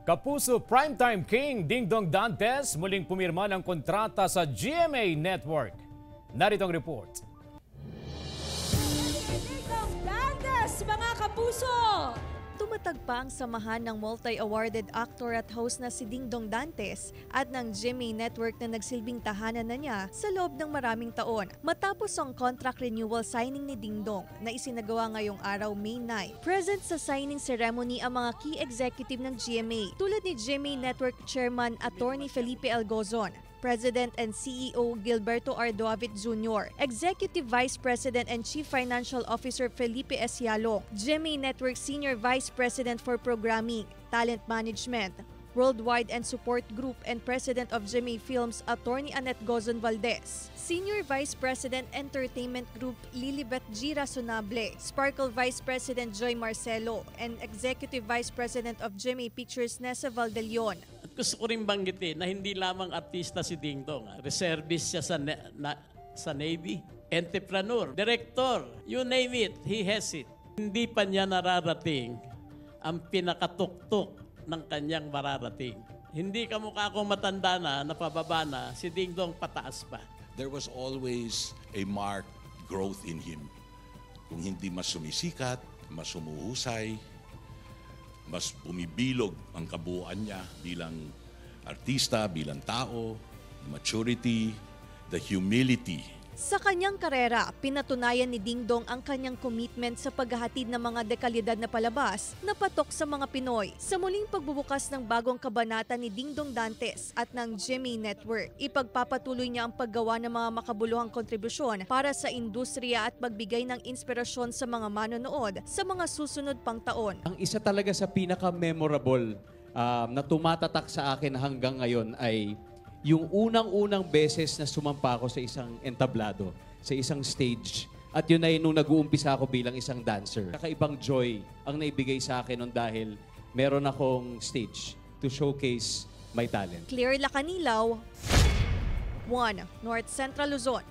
Kapuso Primetime King Dingdong Dantes muling pumirma ng kontrata sa GMA Network. Narito ang report. Dingdong Dantes, mga kapuso! Tumatag pa ang samahan ng multi-awarded actor at host na si Dingdong Dantes at ng GMA Network na nagsilbing tahanan na niya sa loob ng maraming taon. Matapos ang contract renewal signing ni Dingdong na isinagawa ngayong araw May 9. Present sa signing ceremony ang mga key executive ng GMA tulad ni GMA Network Chairman Attorney Felipe Algozon, President and CEO Gilberto Ardoavit Jr., Executive Vice President and Chief Financial Officer Felipe Esialong, GMA Network Senior Vice President for Programming, Talent Management, Worldwide and Support Group and President of GMA Films Attorney Annette Gozon Valdez, Senior Vice President Entertainment Group Lilibet G. Razonable, Sparkle Vice President Joy Marcelo, and Executive Vice President of GMA Pictures Nessa Valdelion. At gusto ko rin banggitin na hindi lamang artista si Dingdong. Reservist siya sa Navy, entrepreneur, director, you name it, he has it. Hindi pa niya nararating ang pinakatuktok ng kanyang mararating. Hindi kamukha akong matanda na, napababa na, si Dingdong pataas pa. There was always a marked growth in him. Kung hindi mas sumisikat, mas sumuhusay, mas bumibilog ang kabuuan niya bilang artista, bilang tao, maturity, the humility. Sa kanyang karera, pinatunayan ni Dingdong ang kanyang commitment sa paghahatid ng mga dekalidad na palabas na patok sa mga Pinoy. Sa muling pagbubukas ng bagong kabanata ni Dingdong Dantes at ng GMA Network, ipagpapatuloy niya ang paggawa ng mga makabuluhang kontribusyon para sa industriya at magbigay ng inspirasyon sa mga manonood sa mga susunod pang taon. Ang isa talaga sa pinaka-memorable na tumatatak sa akin hanggang ngayon ay yung unang-unang beses na sumampa ako sa isang entablado, sa isang stage. At yun ay nung nag-uumpisa ako bilang isang dancer. Kakaibang joy ang naibigay sa akin nun dahil meron akong stage to showcase my talent. Claire Lacanilaw, 1 North Central Luzon.